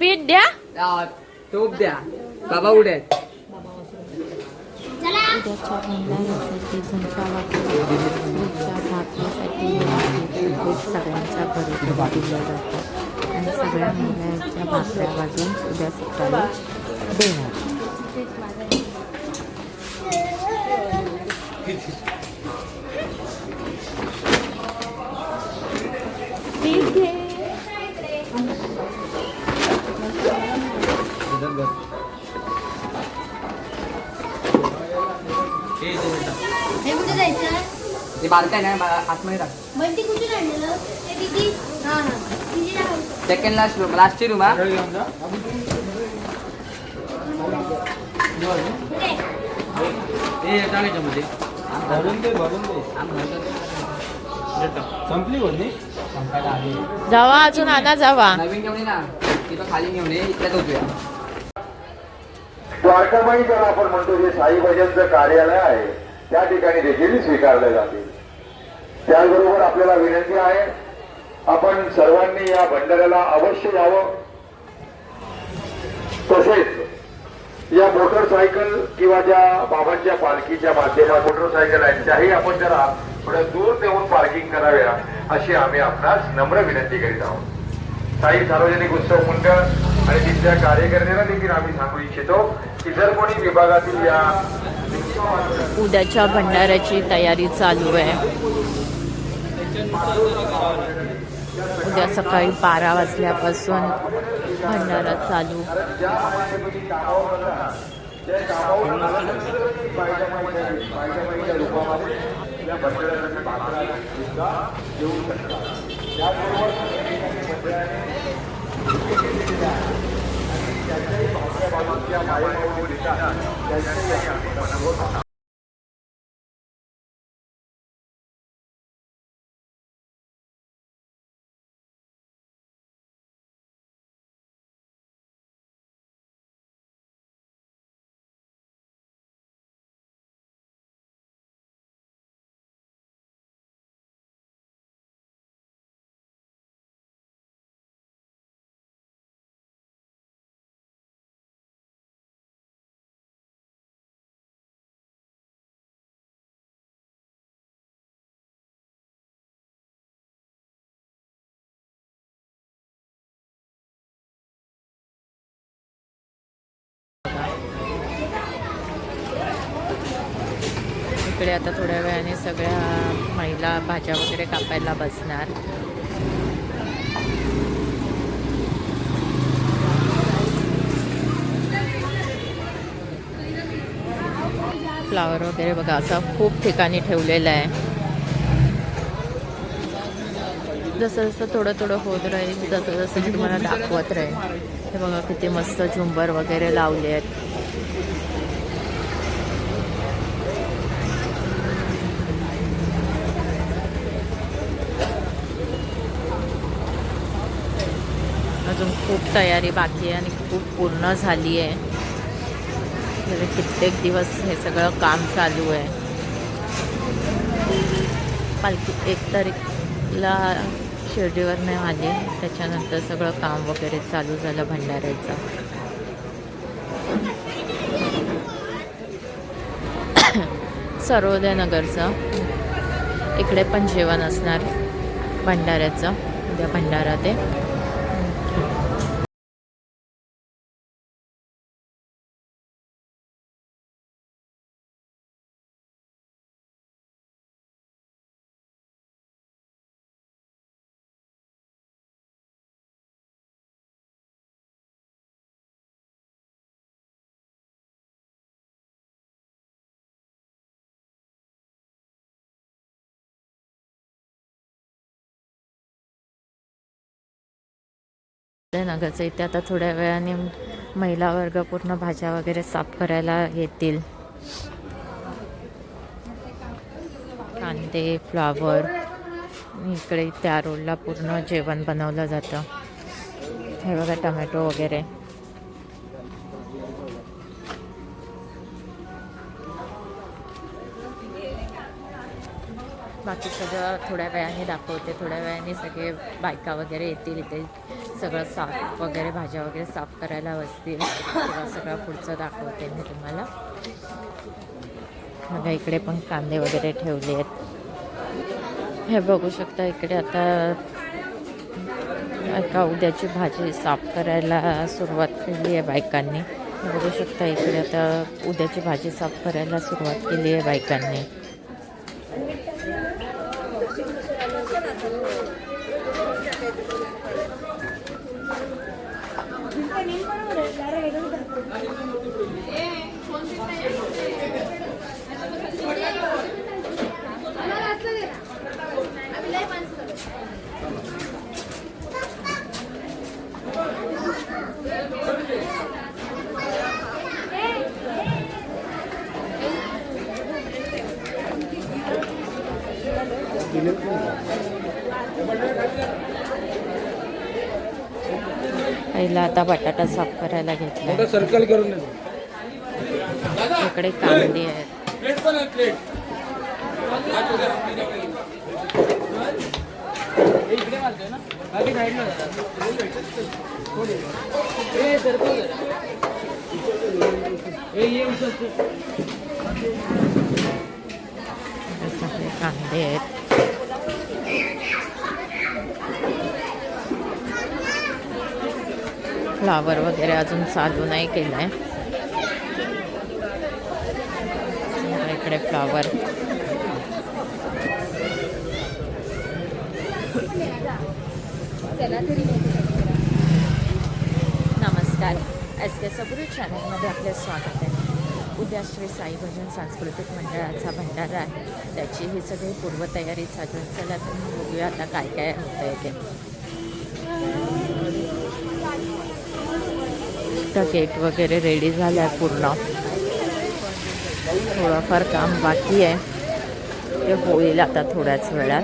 पीठ द्या, तूप द्या. बाबा उड्या उद्याच्या भंडाऱ्यासाठी झुणका भाकरीच्या भाकरीसाठी सगळ्यांच्या घरी दिलं जातं आणि सगळ्या महिलांच्या भाकऱ्या वाजून उद्या सकाळी देणार. ते बालकाय ना आतमध्ये टाक. सेकंड लास्टची रूम हा. संपली होती जावा अजून आणा जावा. नवीन घेऊन ये ना तिथं खाली घेऊन ये इथल्याच होतोया. द्वारकामाई ज्याला आपण म्हणतो जे साई भजनचं कार्यालय आहे त्या ठिकाणी देखील स्वीकारले जाते. त्याचबरोबर आपल्याला विनंती आहे आपण सर्वांनी या भंडाऱ्याला अवश्य यावं. तसेच या मोटरसायकल किंवा ज्या बाबांच्या पालखीच्या माध्यमात मोटरसायकल आहेत त्याही आपण जरा थोड्या दूर नेऊन पार्किंग कराव्या अशी आम्ही आपणास नम्र विनंती करीत आहोत. साई सार्वजनिक उत्सव मंडळ आणि तिथल्या कार्यकर्त्यांना देखील आम्ही सांगू इच्छितो की जर कोणी विभागातील या उद्याच्या भंडाऱ्याची तयारी चालू आहे. उद्या सकाळी 12 वाजल्यापासून भंडारा चालू. इकडे आता थोड्या वेळाने सगळ्या महिला भाज्या वगैरे कापायला बसणार. फ्लावर वगैरे बघा असं खूप ठिकाणी ठेवलेलं आहे. जसं जसं थोडं थोडं होत राहील तसं जसं मी तुम्हाला दाखवत राहील. हे बघा किती मस्त झुंबर वगैरे लावले आहेत. अजून खूप तयारी बाकी आहे आणि खूप पूर्ण झाली आहे. गेले कित्येक दिवस हे सगळं काम चालू आहे. पालखी 1 तारीखला शिर्डीवर नाही आली, त्याच्यानंतर सगळं काम वगैरे चालू झालं भंडाऱ्याचं. सर्वोदय नगरचं इकडे पण जेवण असणार भंडाऱ्याचं. उद्या भंडारा ते नगरचं. इथे आता थोड्या वेळाने महिला वर्ग पूर्ण भाज्या वगैरे साफ करायला येतील. कांदे, फ्लावर, इकडे त्या रोडला पूर्ण जेवण बनवलं जातं. हे बघा टमॅटो वगैरे. बाकी सगळं थोड्या वेळाने दाखवते. थोड्या वेळाने सगळे बायका वगैरे येतील इथे, सगळं साफ वगैरे भाज्या वगैरे साफ करायला बसतील, तेव्हा सगळं पुढचं दाखवते मी तुम्हाला. बघा इकडे पण कांदे वगैरे ठेवले आहेत. हे बघू शकता इकडे आता उद्याची भाजी साफ करायला सुरुवात केली आहे बायकांनी. बघू शकता इकडे आता उद्याची भाजी साफ करायला सुरुवात केली आहे बायकांनी. पहिला आता बटाटा साफ करायला घेतला. सर्कल करून इकडे कांदे आहेत. सगळे कांदे आहेत. फ्लावर वगैरे अजून चालू नाही केलं आहे. इकडे फ्लावर. नमस्कार, एस के सबुरी चॅनलमध्ये आपले स्वागत आहे. उद्या श्री साई भजन सांस्कृतिक मंडळाचा भंडारा आहे. त्याची ही सगळी पूर्वतयारी चालू आहे. चला तुम्ही बघूया आता काय काय होतं आहे ते. गेट वगैरे रेडी झालं आहे पूर्ण. थोडंफार काम बाकी आहे, ते होईल आता थोड्याच वेळात.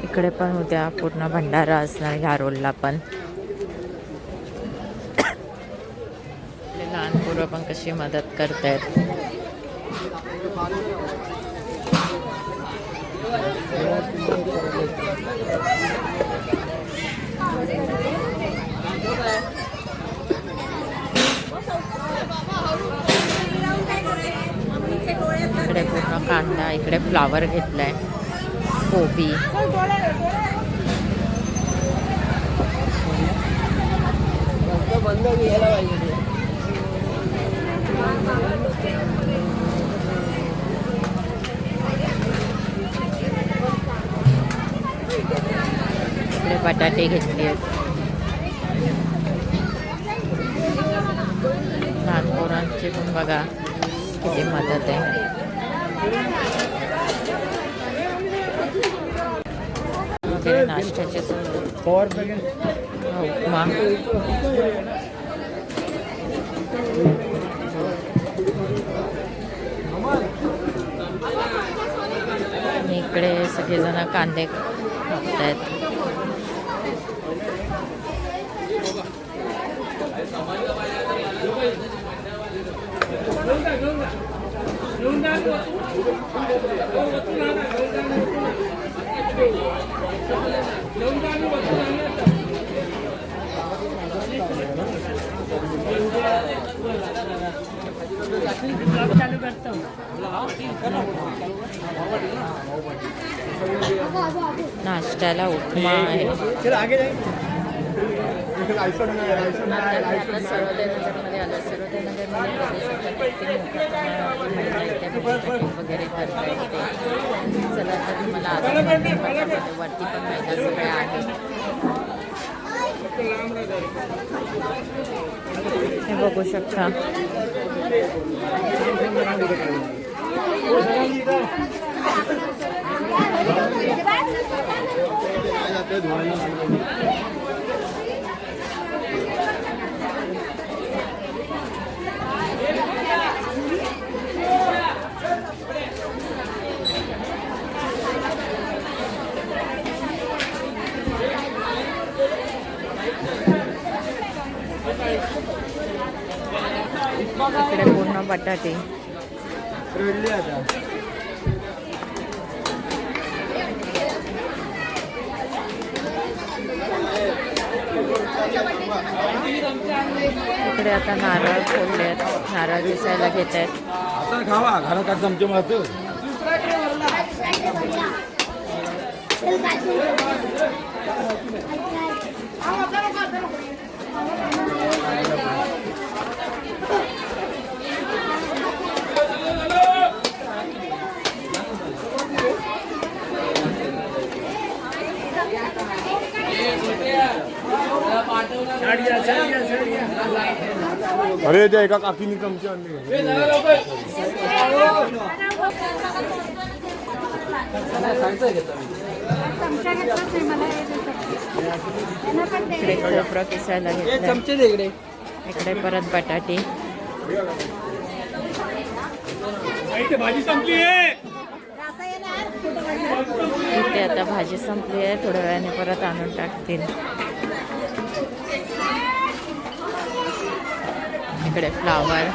इकडे पण उद्या पूर्ण भंडारा असणार ह्या रोलला पण. लहान पोरं पण कशी मदत करतायत. इकडे पूर्ण कांदा, इकडे फ्लावर घेतलाय, कोबी. बंद घ्यायला पाहिजे. इकडे बटाटे घेतले आहेत. लहान पोरांची पण बघा किती मदत आहे. वगैरे नाश्त्याचे उपमा. इकडे सगळेजण कांदे कापतायत. नाश्त्याला उपमा आहे. आपलं सर्वोदय नगरमध्ये आलं. सर्वोदय नगरमध्ये वगैरे करता येते. चला तर तुम्हाला वरती पण महिला सगळ्या आहेत. हे बघू शकता. पूर्ण बटाटे. रडली आता. इकडे आता नारळ फोडले आहेत, नारळ दिसायला घेत आहेत. आता खावा घरात चमचे मारतो. अरे त्या एका काकीने चमचे आणले. इकडे खोबरं किसायला घेतलं. चमचे दे इकडे. इकडे परत बटाटे. भाजी संपली आहे. इथे आता भाजी संपली आहे, थोड्या वेळाने परत आणून टाकतील. इकडे फ्लावर.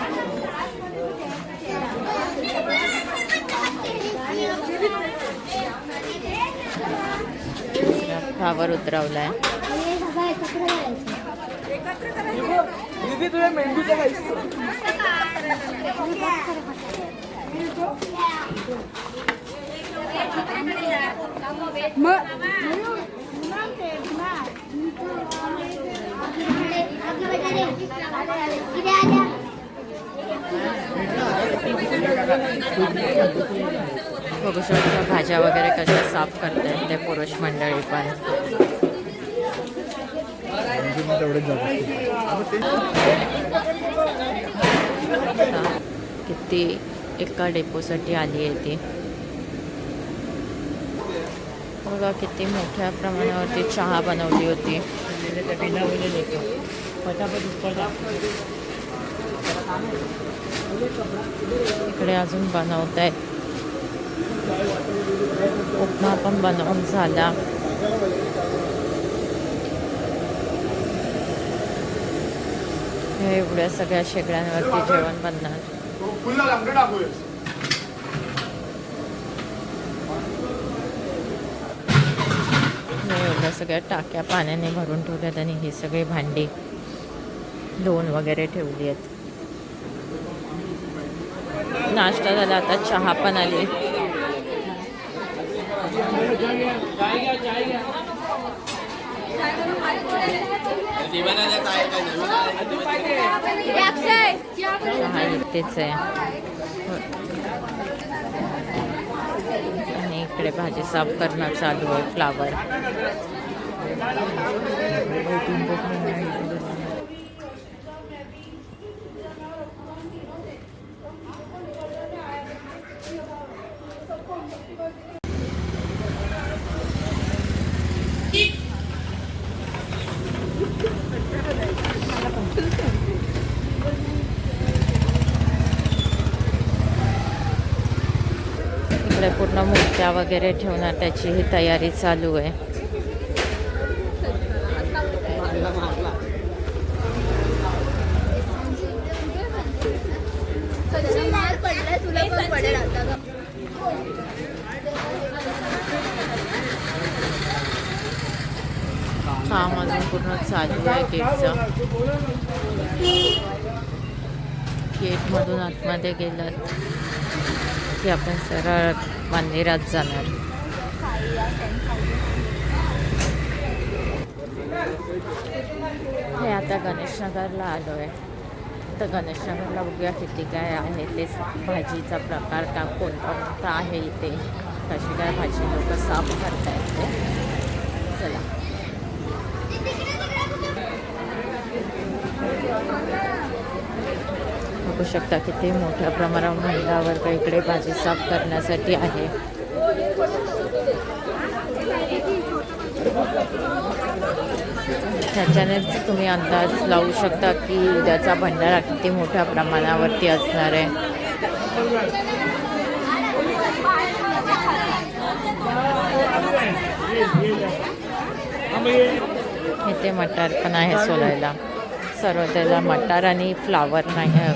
फ्लावर उतरवलाय. तुझ्या मेंदूचा काय बघू शकता भाज्या वगैरे कशा साफ करतायत ते पुरुष मंडळी पण. किती एका डेपोसाठी आली आहे ती. बघा किती मोठ्या प्रमाणावरती चहा बनवली होती. इकडे अजून बनवत आहेत. उपमा पण बनवून झाला. हे एवढ्या सगळ्या शेगड्यांवरती जेवण बनणार. एवढ्या सगळ्या टाक्या पाण्याने भरून ठेवल्यात आणि ही सगळी भांडी धुवून वगैरे ठेवली आहेत. नाश्ता झाला, आता चहा पण आली. चहा इथेच आहे आणि इकडे भाजी साफ करणं चालू आहे. फ्लावर. इकडे पूर्ण मूर्त्या वगैरे ठेवणार, त्याची ही तयारी चालू आहे. काम अजून पूर्ण चालू आहे गेटचं. गेटमधून आतमध्ये गेलात की आपण सरळ मंदिरात जाणार. हे आता गणेशनगरला आलो आहे. तर गणेशनगरला बघूया किती काय आहे ते भाजीचा प्रकार का कोणता कोणता आहे इथे, कशी काय भाजी लोक साफ करतायत ते. चला बघू शकता किती मोठ्या प्रमाणावर महिला वर्ग इकडे भाजी साफ करण्यासाठी आहे. त्याच्यानेच तुम्ही अंदाज लावू शकता की उद्याचा भंडारा किती मोठ्या प्रमाणावरती असणार आहे. इथे मटार पण आहे सोलायला. सर्व त्याला मटार आणि फ्लावर नाही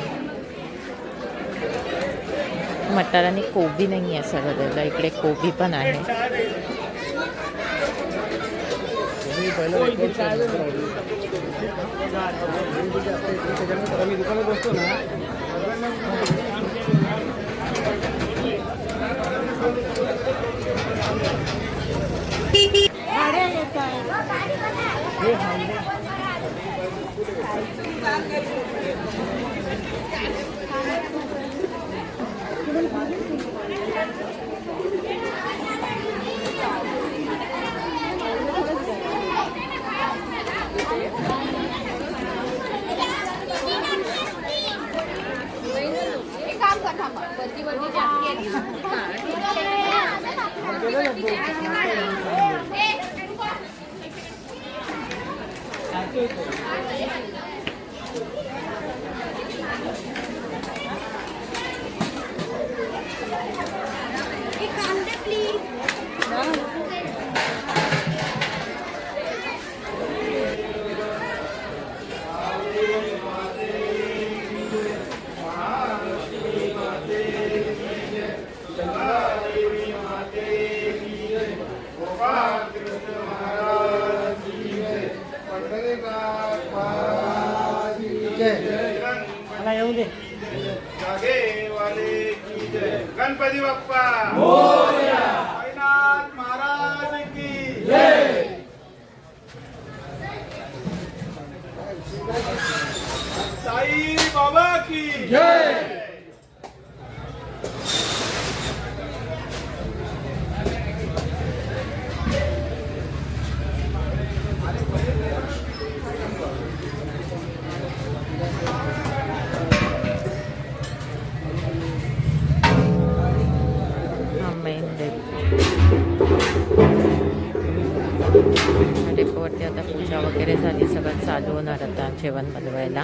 मटार आणि कोबी नाही आहे सगळं, इकडे कोबी पण आहे. दुकानात बसतो ना. गणपती बाप्पा साईनाथ महाराज की जय. साई बाबा की जय. डेपोवरती आता पूजा वगैरे झाली, सगळं चालू होणार आता जेवण बनवायला.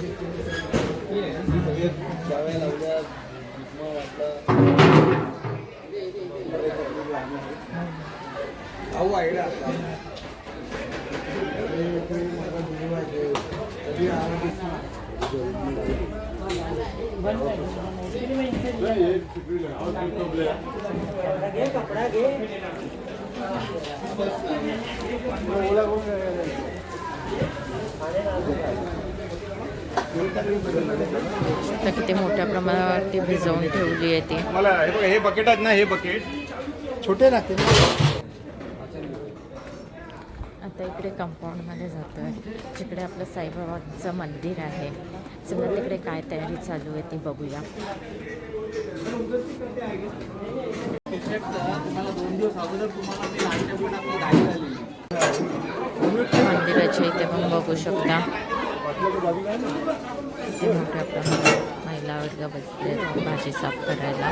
तर किती मोठ्या प्रमाणावरती भिजवून ठेवली आहे ती. मला हे बघा, हे बकेट आहेत ना, हे बकेट छोटे राहते. आता इकडे कंपाऊंडमध्ये जातो आहे, जिकडे आपलं साईबाबांचं मंदिर आहे. चला तिकडे काय तयारी चालू आहे ती बघूया. मंदिराच्या इथे पण बघू शकता किती मोठ्या प्रमाणात महिला वर्ग बसले भाजी साफ करायला.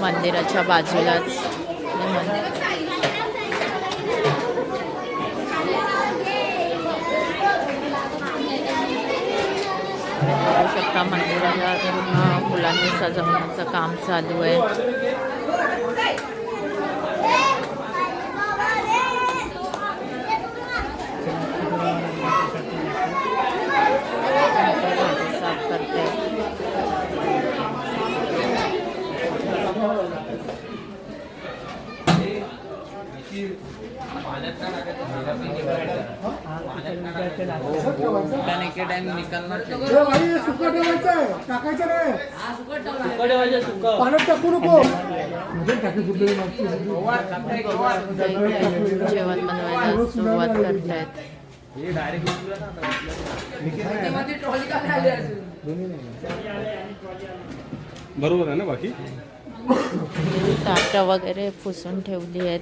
मंदिराच्या बाजूलाच बघू शकता मंदिराला फुलांनी सजवण्याचं काम चालू आहे. साफ करते. जेवण बनवायला सुरुवात करतायत. बरोबर आहे ना बाकी? ताटं वगैरे पुसून ठेवली आहेत.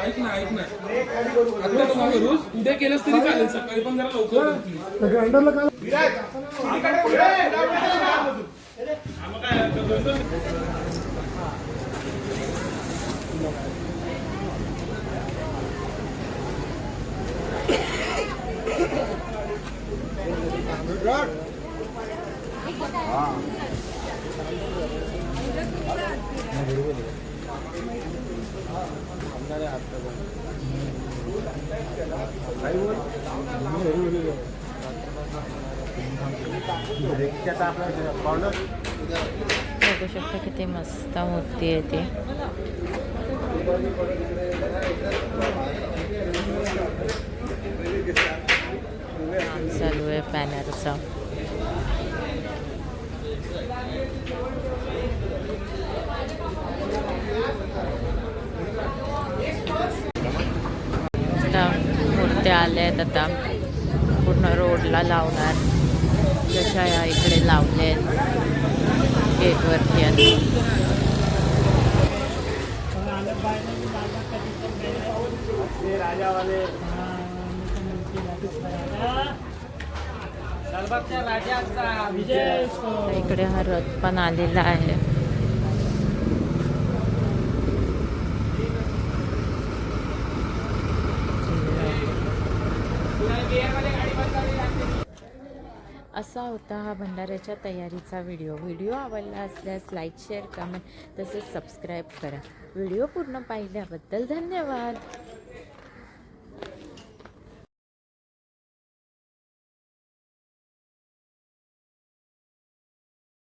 ऐक ना आता नको करूस, उद्या केलंस तरी चालेल, सकाळी पण जरा लवकर कर. बघू शकता किती मस्त मूर्ती आहे ती. काम चालू आहे बॅनरचं. मूर्त्या आल्या आहेत आता पूर्ण रोडला लावणार, जशा या इकडे लावले आहेत गेटवरती आणि इकडे हा रथ पण आलेला आहे. असा होता हा भंडाऱ्याच्या तयारीचा व्हिडिओ आवडला असल्यास लाईक शेअर कमेंट तसेच सबस्क्राईब करा. व्हिडिओ पूर्ण पाहिल्याबद्दल धन्यवाद.